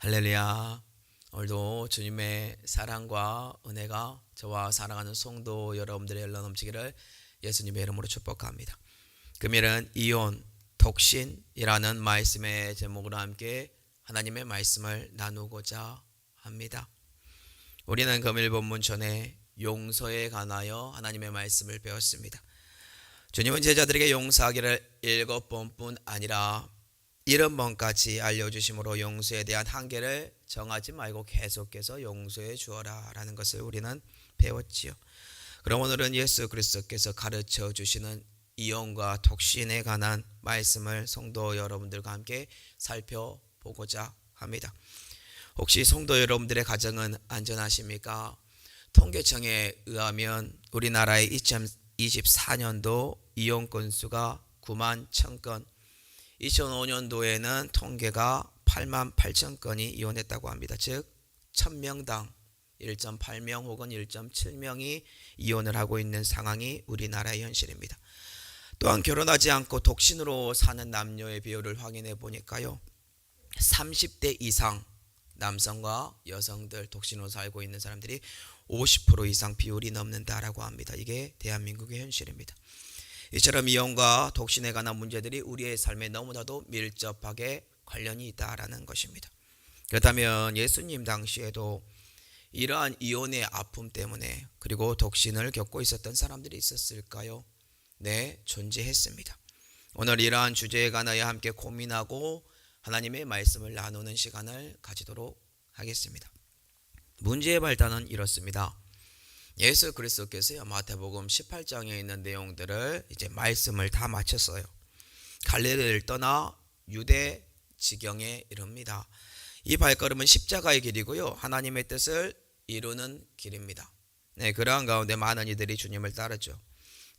할렐루야. 오늘도 주님의 사랑과 은혜가 저와 사랑하는 성도 여러분들의 흘러 넘치기를 예수님의 이름으로 축복합니다. 금일은 이혼, 독신이라는 말씀의 제목으로 함께 하나님의 말씀을 나누고자 합니다. 우리는 금일 본문 전에 용서에 관하여 하나님의 말씀을 배웠습니다. 주님은 제자들에게 용서하기를 7번뿐 아니라 70번까지 알려주심으로 용서에 대한 한계를 정하지 말고 계속해서 용서해 주어라 라는 것을 우리는 배웠지요. 그럼 오늘은 예수 그리스도께서 가르쳐 주시는 이혼과 독신에 관한 말씀을 성도 여러분들과 함께 살펴보고자 합니다. 혹시 성도 여러분들의 가정은 안전하십니까? 통계청에 의하면 우리나라의 2024년도 이혼 건수가 9만 1,000건, 2005년도에는 통계가 8만 8천 건이 이혼했다고 합니다. 즉 1000명당 1.8명 혹은 1.7명이 이혼을 하고 있는 상황이 우리나라의 현실입니다. 또한 결혼하지 않고 독신으로 사는 남녀의 비율을 확인해 보니까요, 30대 이상 남성과 여성들, 독신으로 살고 있는 사람들이 50% 이상 비율이 넘는다라고 합니다. 이게 대한민국의 현실입니다. 이처럼 이혼과 독신에 관한 문제들이 우리의 삶에 너무나도 밀접하게 관련이 있다라는 것입니다. 그렇다면 예수님 당시에도 이러한 이혼의 아픔 때문에 그리고 독신을 겪고 있었던 사람들이 있었을까요? 네, 존재했습니다. 오늘 이러한 주제에 관하여 함께 고민하고 하나님의 말씀을 나누는 시간을 가지도록 하겠습니다. 문제의 발단은 이렇습니다. 예수 그리스도께서요, 마태복음 18장에 있는 내용들을 이제 말씀을 다 마쳤어요. 갈릴리를 떠나 유대 지경에 이릅니다. 이 발걸음은 십자가의 길이고요, 하나님의 뜻을 이루는 길입니다. 네, 그러한 가운데 많은 이들이 주님을 따르죠.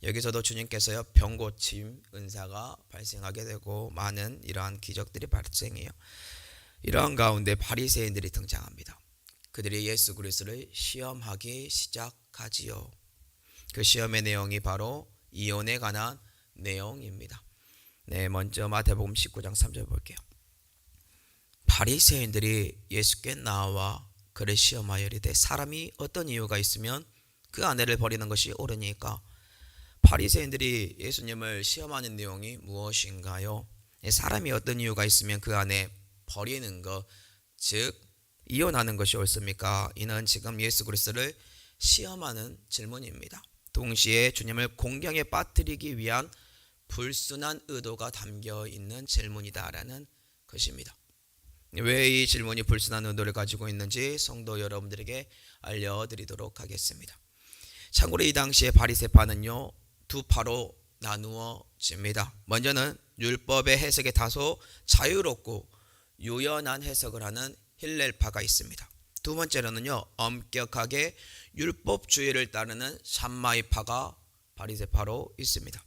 여기서도 주님께서요, 병고침 은사가 발생하게 되고 많은 이러한 기적들이 발생해요. 이러한 가운데 바리새인들이 등장합니다. 그들이 예수 그리스도를 시험하기 시작하지요. 그 시험의 내용이 바로 이혼에 관한 내용입니다. 네, 먼저 마태복음 19장 3절 볼게요. 바리새인들이 예수께 나와 그를 시험하여 이르되 사람이 어떤 이유가 있으면 그 아내를 버리는 것이 옳으니까. 바리새인들이 예수님을 시험하는 내용이 무엇인가요? 사람이 어떤 이유가 있으면 그 아내 버리는 것, 즉 이혼하는 것이 옳습니까? 이는 지금 예수 그리스도를 시험하는 질문입니다. 동시에 주님을 공경에 빠뜨리기 위한 불순한 의도가 담겨 있는 질문이다라는 것입니다. 왜 이 질문이 불순한 의도를 가지고 있는지 성도 여러분들에게 알려드리도록 하겠습니다. 참고로 이 당시에 바리새파는요, 두 파로 나누어집니다. 먼저는 율법의 해석에 다소 자유롭고 유연한 해석을 하는 힐렐파가 있습니다. 두 번째로는요, 엄격하게 율법주의를 따르는 샴마이파가 바리새파로 있습니다.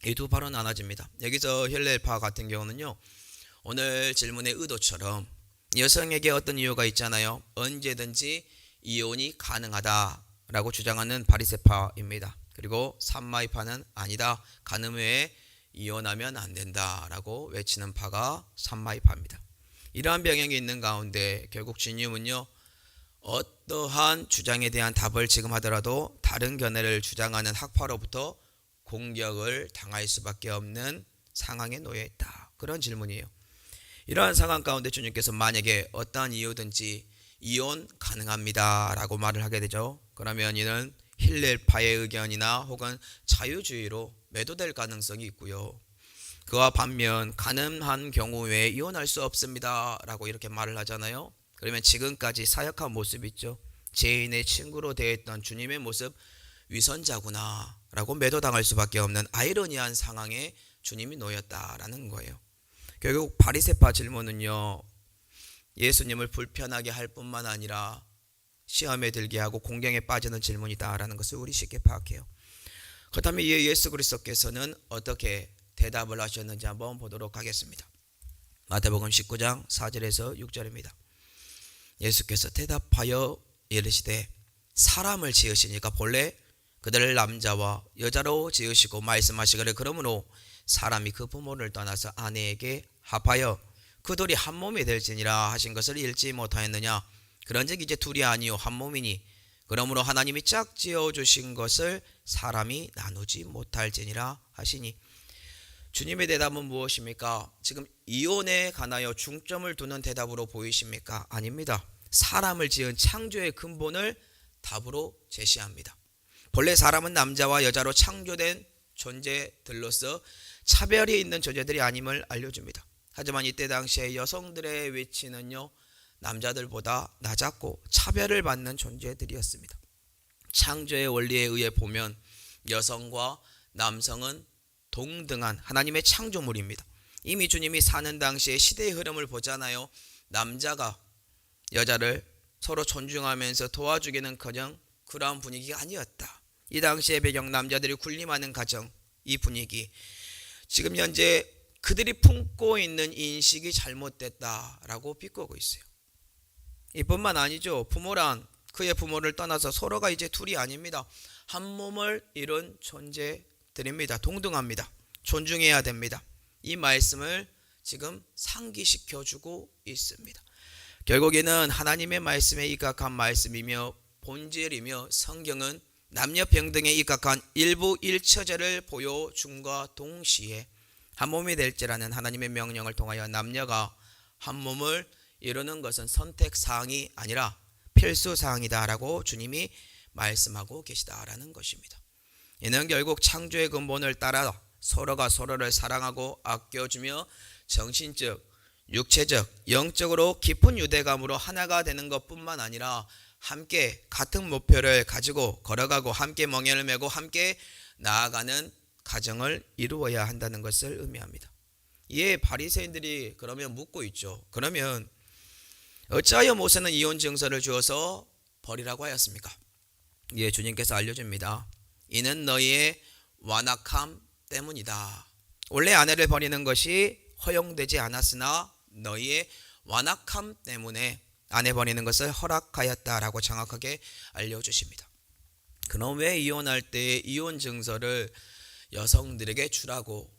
이 두 파로 나눠집니다. 여기서 힐렐파 같은 경우는요, 오늘 질문의 의도처럼 여성에게 어떤 이유가 있잖아요. 언제든지 이혼이 가능하다라고 주장하는 바리새파입니다. 그리고 샴마이파는 아니다, 간음 외에 이혼하면 안 된다라고 외치는 파가 샴마이파입니다. 이러한 병행이 있는 가운데 결국 주님은요, 어떠한 주장에 대한 답을 지금 하더라도 다른 견해를 주장하는 학파로부터 공격을 당할 수밖에 없는 상황에 놓여 있다, 그런 질문이에요. 이러한 상황 가운데 주님께서 만약에 어떠한 이유든지 이혼 가능합니다 라고 말을 하게 되죠. 그러면 이는 힐렐파의 의견이나 혹은 자유주의로 매도될 가능성이 있고요, 그와 반면 가능한 경우에 이혼할 수 없습니다 라고 이렇게 말을 하잖아요. 그러면 지금까지 사역한 모습 있죠. 죄인의 친구로 대했던 주님의 모습 위선자구나 라고 매도당할 수밖에 없는 아이러니한 상황에 주님이 놓였다라는 거예요. 결국 바리새파 질문은요, 예수님을 불편하게 할 뿐만 아니라 시험에 들게 하고 공경에 빠지는 질문이다라는 것을 우리 쉽게 파악해요. 그렇다면 예수 그리스도께서는 어떻게 대답을 하셨는지 한번 보도록 하겠습니다. 마태복음 19장 4절에서 6절입니다. 예수께서 대답하여 이르시되 사람을 지으시니까 본래 그들을 남자와 여자로 지으시고 말씀하시기를 그러므로 사람이 그 부모를 떠나서 아내에게 합하여 그 둘이 한 몸이 될지니라 하신 것을 읽지 못하였느냐. 그런즉 이제 둘이 아니요 한 몸이니 그러므로 하나님이 짝지어 주신 것을 사람이 나누지 못할지니라 하시니. 주님의 대답은 무엇입니까? 지금 이혼에 관하여 중점을 두는 대답으로 보이십니까? 아닙니다. 사람을 지은 창조의 근본을 답으로 제시합니다. 본래 사람은 남자와 여자로 창조된 존재들로서 차별이 있는 존재들이 아님을 알려줍니다. 하지만 이때 당시에 여성들의 위치는요, 남자들보다 낮았고 차별을 받는 존재들이었습니다. 창조의 원리에 의해 보면 여성과 남성은 동등한 하나님의 창조물입니다. 이미 주님이 사는 당시에 시대의 흐름을 보잖아요. 남자가 여자를 서로 존중하면서 도와주기는커녕 그러한 분위기가 아니었다. 이 당시의 배경, 남자들이 군림하는 가정, 이 분위기, 지금 현재 그들이 품고 있는 인식이 잘못됐다라고 비꼬고 있어요. 이뿐만 아니죠. 부모란 그의 부모를 떠나서 서로가 이제 둘이 아닙니다. 한 몸을 이룬 존재들입니다. 동등합니다. 존중해야 됩니다. 이 말씀을 지금 상기시켜주고 있습니다. 결국에는 하나님의 말씀에 입각한 말씀이며 본질이며 성경은 남녀 평등에 입각한 일부 일처제를 보여줌과 동시에 한 몸이 될지라는 하나님의 명령을 통하여 남녀가 한 몸을 이루는 것은 선택사항이 아니라 필수사항이다라고 주님이 말씀하고 계시다라는 것입니다. 이는 결국 창조의 근본을 따라 서로가 서로를 사랑하고 아껴주며 정신적, 육체적, 영적으로 깊은 유대감으로 하나가 되는 것뿐만 아니라 함께 같은 목표를 가지고 걸어가고 함께 멍에를 메고 함께 나아가는 가정을 이루어야 한다는 것을 의미합니다. 이에 바리새인들이 그러면 묻고 있죠. 그러면 어찌하여 모세는 이혼 증서를 주어서 버리라고 하였습니까? 예, 주님께서 알려줍니다. 이는 너희의 완악함 때문이다. 원래 아내를 버리는 것이 허용되지 않았으나 너희의 완악함 때문에 아내 버리는 것을 허락하였다라고 정확하게 알려주십니다. 그럼 왜 이혼할 때 이혼 증서를 여성들에게 주라고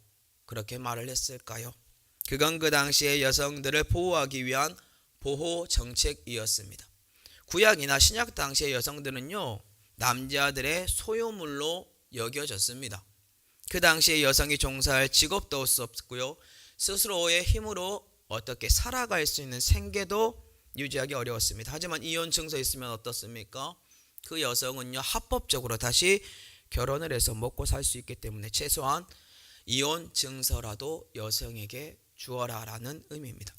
그렇게 말을 했을까요? 그건 그 당시에 여성들을 보호하기 위한 보호 정책이었습니다. 구약이나 신약 당시의 여성들은요, 남자들의 소유물로 여겨졌습니다. 그 당시에 여성이 종사할 직업도 없었고요, 스스로의 힘으로 어떻게 살아갈 수 있는 생계도 유지하기 어려웠습니다. 하지만 이혼 증서 있으면 어떻습니까? 그 여성은요, 합법적으로 다시 결혼을 해서 먹고 살 수 있기 때문에 최소한 이혼 증서라도 여성에게 주어라라는 의미입니다.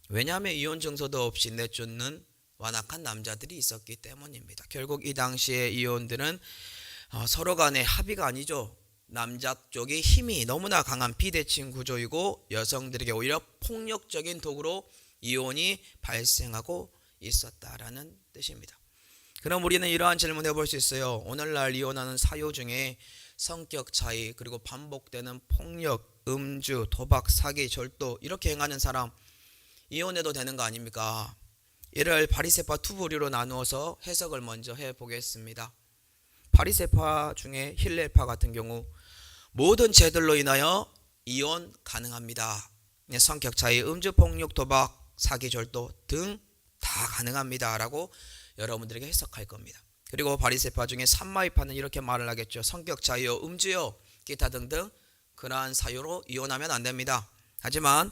왜냐하면 이혼 증서도 없이 내쫓는 완악한 남자들이 있었기 때문입니다. 결국 이 당시의 이혼들은 서로 간의 합의가 아니죠. 남자 쪽이 힘이 너무나 강한 비대칭 구조이고 여성들에게 오히려 폭력적인 도구로 이혼이 발생하고 있었다라는 뜻입니다. 그럼 우리는 이러한 질문을 해볼 수 있어요. 오늘날 이혼하는 사유 중에 성격 차이, 그리고 반복되는 폭력, 음주, 도박, 사기, 절도 이렇게 행하는 사람 이혼해도 되는 거 아닙니까? 이를 바리새파 두 부류로 나누어서 해석을 먼저 해보겠습니다. 바리새파 중에 힐레파 같은 경우 모든 죄들로 인하여 이혼 가능합니다. 성격 차이, 음주, 폭력, 도박, 사기, 절도 등 다 가능합니다 라고 여러분들에게 해석할 겁니다. 그리고 바리새파 중에 산마이파는 이렇게 말을 하겠죠. 성격 차이요, 음주요, 기타 등등 그러한 사유로 이혼하면 안 됩니다. 하지만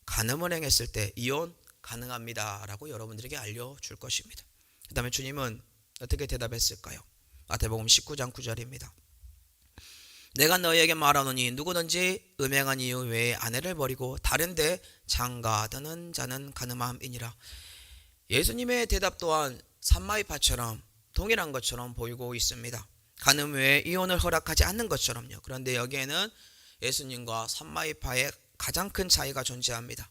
간음을 행했을 때 이혼 가능합니다 라고 여러분들에게 알려줄 것입니다. 그 다음에 주님은 어떻게 대답했을까요? 마태복음 19장 9절입니다. 내가 너희에게 말하노니 누구든지 음행한 이유 외에 아내를 버리고 다른 데 장가드는 자는 간음함이니라. 예수님의 대답 또한 산마이파처럼 동일한 것처럼 보이고 있습니다. 간음 외에 이혼을 허락하지 않는 것처럼요. 그런데 여기에는 예수님과 산마이파의 가장 큰 차이가 존재합니다.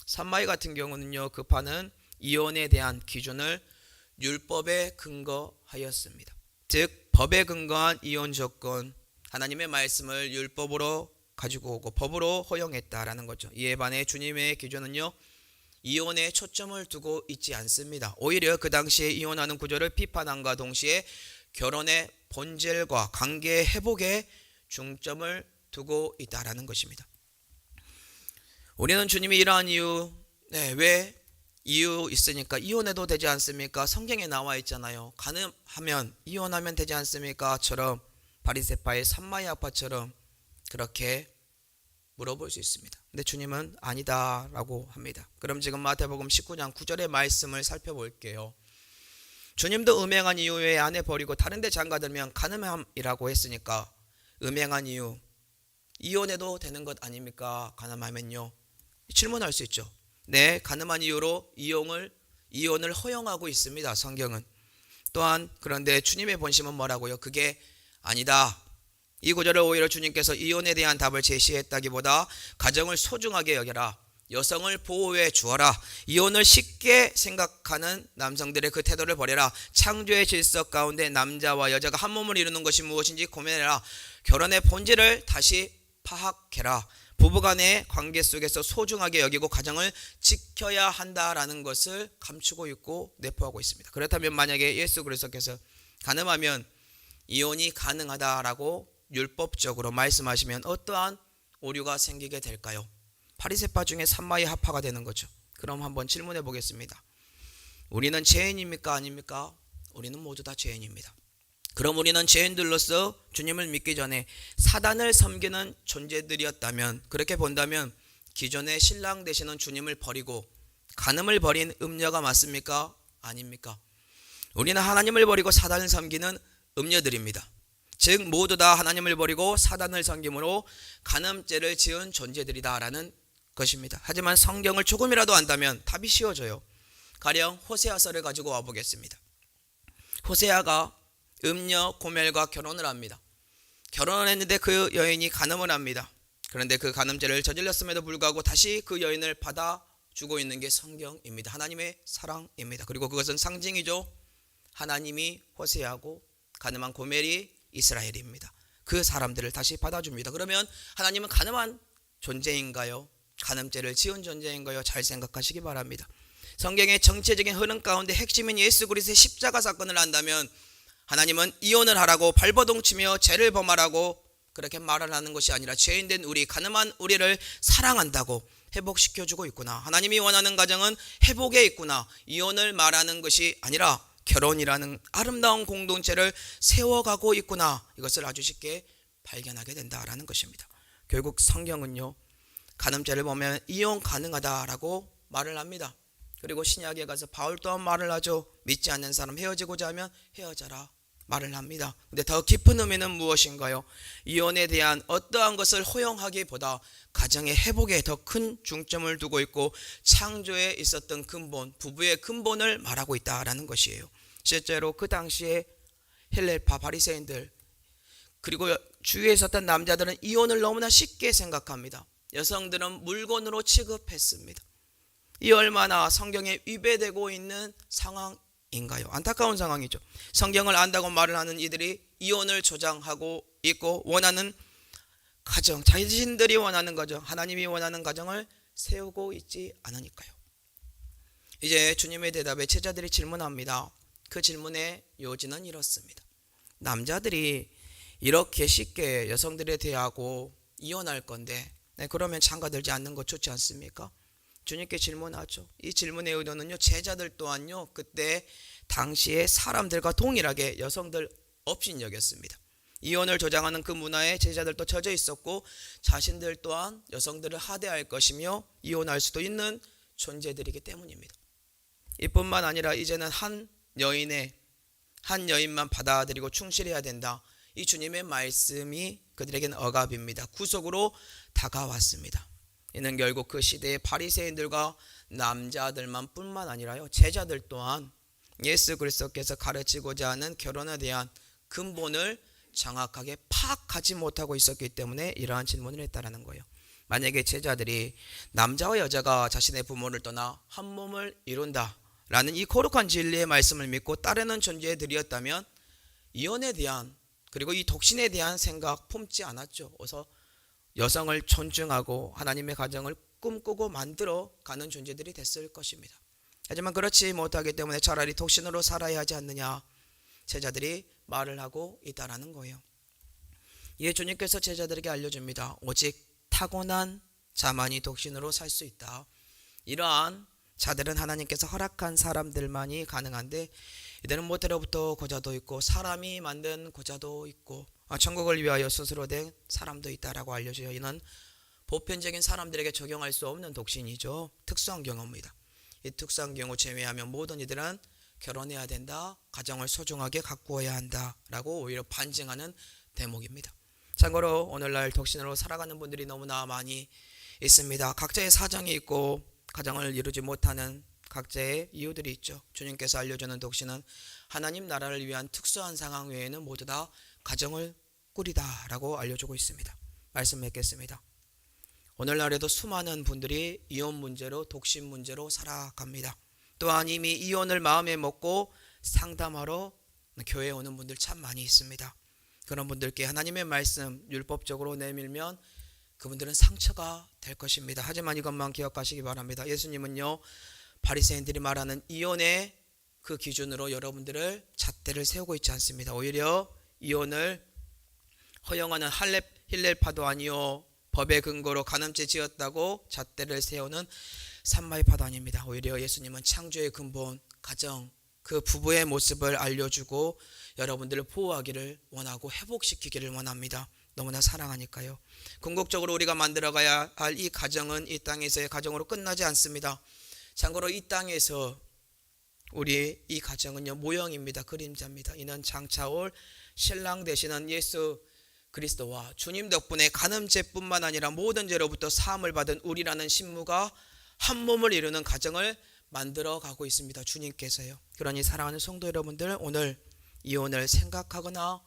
산마이 같은 경우는요, 그 파는 이혼에 대한 기준을 율법에 근거하였습니다. 즉 법에 근거한 이혼 조건, 하나님의 말씀을 율법으로 가지고 오고 법으로 허용했다라는 거죠. 이에 반해 주님의 기준은요, 이혼에 초점을 두고 있지 않습니다. 오히려 그 당시에 이혼하는 구조를 비판함과 동시에 결혼의 본질과 관계 회복에 중점을 두고 있다라는 것입니다. 우리는 주님이 이러한 이유, 왜 이유 있으니까 이혼해도 되지 않습니까? 성경에 나와 있잖아요. 가능하면 이혼하면 되지 않습니까? 처럼 바리새파의 산마의 아파처럼 그렇게 물어볼 수 있습니다. 근데 주님은 아니다라고 합니다. 그럼 지금 마태복음 19장 9절의 말씀을 살펴볼게요. 주님도 음행한 이후에 아내 버리고 다른 데 장가들면 가늠함이라고 했으니까 음행한 이유 이혼해도 되는 것 아닙니까? 가늠하면요. 질문할 수 있죠. 네, 가늠한 이유로 이혼을 허용하고 있습니다. 성경은. 또한 그런데 주님의 본심은 뭐라고요? 그게 아니다. 이 구절을 오히려 주님께서 이혼에 대한 답을 제시했다기보다 가정을 소중하게 여겨라. 여성을 보호해 주어라. 이혼을 쉽게 생각하는 남성들의 그 태도를 버려라. 창조의 질서 가운데 남자와 여자가 한 몸을 이루는 것이 무엇인지 고민해라. 결혼의 본질을 다시 파악해라. 부부간의 관계 속에서 소중하게 여기고 가정을 지켜야 한다라는 것을 감추고 있고 내포하고 있습니다. 그렇다면 만약에 예수 그리스도께서 가늠하면 이혼이 가능하다라고 율법적으로 말씀하시면 어떠한 오류가 생기게 될까요? 바리새파 중에 산마의 하파가 되는 거죠. 그럼 한번 질문해 보겠습니다. 우리는 죄인입니까? 아닙니까? 우리는 모두 다 죄인입니다. 그럼 우리는 죄인들로서 주님을 믿기 전에 사단을 섬기는 존재들이었다면, 그렇게 본다면 기존의 신랑 되시는 주님을 버리고 간음을 버린 음녀가 맞습니까? 아닙니까? 우리는 하나님을 버리고 사단을 섬기는 음녀들입니다. 즉 모두 다 하나님을 버리고 사단을 섬김으로 간음죄를 지은 존재들이다라는 것입니다. 하지만 성경을 조금이라도 안다면 답이 쉬워져요. 가령 호세아서를 가지고 와보겠습니다. 호세아가 음녀 고멜과 결혼을 합니다. 결혼을 했는데 그 여인이 간음을 합니다. 그런데 그 간음죄를 저질렀음에도 불구하고 다시 그 여인을 받아주고 있는 게 성경입니다. 하나님의 사랑입니다. 그리고 그것은 상징이죠. 하나님이 호세아고 간음한 고멜이 이스라엘입니다. 그 사람들을 다시 받아줍니다. 그러면 하나님은 간음한 존재인가요? 간음죄를 지은 존재인가요? 잘 생각하시기 바랍니다. 성경의 정체적인 흐름 가운데 핵심인 예수 그리스도의 십자가 사건을 안다면 하나님은 이혼을 하라고 발버둥치며 죄를 범하라고 그렇게 말을 하는 것이 아니라 죄인된 우리, 간음한 우리를 사랑한다고 회복시켜주고 있구나. 하나님이 원하는 가정은 회복에 있구나. 이혼을 말하는 것이 아니라 결혼이라는 아름다운 공동체를 세워가고 있구나. 이것을 아주 쉽게 발견하게 된다라는 것입니다. 결국 성경은요, 간음죄를 보면 이혼 가능하다라고 말을 합니다. 그리고 신약에 가서 바울 또한 말을 하죠. 믿지 않는 사람 헤어지고자 하면 헤어져라 말을 합니다. 근데 더 깊은 의미는 무엇인가요? 이혼에 대한 어떠한 것을 허용하기보다 가정의 회복에 더 큰 중점을 두고 있고 창조에 있었던 근본, 부부의 근본을 말하고 있다라는 것이에요. 실제로 그 당시에 헬레파 바리새인들 그리고 주위에 있었던 남자들은 이혼을 너무나 쉽게 생각합니다. 여성들은 물건으로 취급했습니다. 이 얼마나 성경에 위배되고 있는 상황인가요? 안타까운 상황이죠. 성경을 안다고 말을 하는 이들이 이혼을 조장하고 있고 원하는 가정, 자신들이 원하는 가정, 하나님이 원하는 가정을 세우고 있지 않으니까요. 이제 주님의 대답에 제자들이 질문합니다. 그 질문의 요지는 이렇습니다. 남자들이 이렇게 쉽게 여성들에 대하고 이혼할 건데 그러면 장가들지 않는 것 좋지 않습니까? 주님께 질문하죠. 이 질문의 의도는요, 제자들 또한요 그때 당시에 사람들과 동일하게 여성들 업신여겼습니다. 이혼을 조장하는 그 문화에 제자들도 젖어 있었고 자신들 또한 여성들을 하대할 것이며 이혼할 수도 있는 존재들이기 때문입니다. 이뿐만 아니라 이제는 한 여인만 받아들이고 충실해야 된다. 이 주님의 말씀이 그들에게는 억압입니다. 구속으로 다가왔습니다. 이는 결국 그 시대의 바리새인들과 남자들만 뿐만 아니라요, 제자들 또한 예수 그리스도께서 가르치고자 하는 결혼에 대한 근본을 정확하게 파악하지 못하고 있었기 때문에 이러한 질문을 했다라는 거예요. 만약에 제자들이 남자와 여자가 자신의 부모를 떠나 한 몸을 이룬다 라는 이 거룩한 진리의 말씀을 믿고 따르는 존재들이었다면 이혼에 대한 그리고 이 독신에 대한 생각 품지 않았죠. 어서 여성을 존중하고 하나님의 가정을 꿈꾸고 만들어 가는 존재들이 됐을 것입니다. 하지만 그렇지 못하기 때문에 차라리 독신으로 살아야 하지 않느냐 제자들이 말을 하고 있다라는 거예요. 이에 주님께서 제자들에게 알려줍니다. 오직 타고난 자만이 독신으로 살 수 있다. 이러한 자들은 하나님께서 허락한 사람들만이 가능한데, 이들은 모태로부터 고자도 있고 사람이 만든 고자도 있고 천국을 위하여 스스로 된 사람도 있다라고 알려져요. 이는 보편적인 사람들에게 적용할 수 없는 독신이죠. 특수한 경우입니다. 이 특수한 경우 제외하면 모든 이들은 결혼해야 된다, 가정을 소중하게 가꾸어야 한다라고 오히려 반증하는 대목입니다. 참고로 오늘날 독신으로 살아가는 분들이 너무나 많이 있습니다. 각자의 사정이 있고 가정을 이루지 못하는 각자의 이유들이 있죠. 주님께서 알려주는 독신은 하나님 나라를 위한 특수한 상황 외에는 모두 다 가정을 꾸리다라고 알려주고 있습니다. 말씀 맺겠습니다. 오늘날에도 수많은 분들이 이혼 문제로, 독신 문제로 살아갑니다. 또한 이미 이혼을 마음에 먹고 상담하러 교회에 오는 분들 참 많이 있습니다. 그런 분들께 하나님의 말씀 율법적으로 내밀면 그분들은 상처가 될 것입니다. 하지만 이것만 기억하시기 바랍니다. 예수님은요, 바리새인들이 말하는 이혼의 그 기준으로 여러분들을 잣대를 세우고 있지 않습니다. 오히려 이혼을 허용하는 힐렐파도 아니요, 법의 근거로 간음죄 지었다고 잣대를 세우는 산마이파도 아닙니다. 오히려 예수님은 창조의 근본, 가정, 그 부부의 모습을 알려주고 여러분들을 보호하기를 원하고 회복시키기를 원합니다. 너무나 사랑하니까요. 궁극적으로 우리가 만들어가야 할 이 가정은 이 땅에서의 가정으로 끝나지 않습니다. 참고로 이 땅에서 우리 이 가정은요, 모형입니다. 그림자입니다. 이는 장차 올 신랑 되시는 예수 그리스도와 주님 덕분에 간음죄뿐만 아니라 모든 죄로부터 사함을 받은 우리라는 신부가 한 몸을 이루는 가정을 만들어 가고 있습니다. 주님께서요. 그러니 사랑하는 성도 여러분들, 오늘 이혼을 생각하거나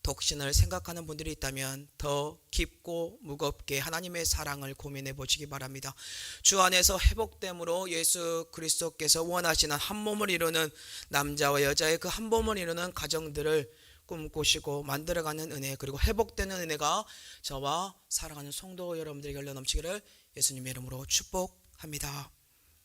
독신을 생각하는 분들이 있다면 더 깊고 무겁게 하나님의 사랑을 고민해 보시기 바랍니다. 주 안에서 회복됨으로 예수 그리스도께서 원하시는 한 몸을 이루는 남자와 여자의 그 한 몸을 이루는 가정들을 꿈꾸시고 만들어가는 은혜, 그리고 회복되는 은혜가 저와 사랑하는 성도 여러분들에게 흘러 넘치기를 예수님의 이름으로 축복합니다.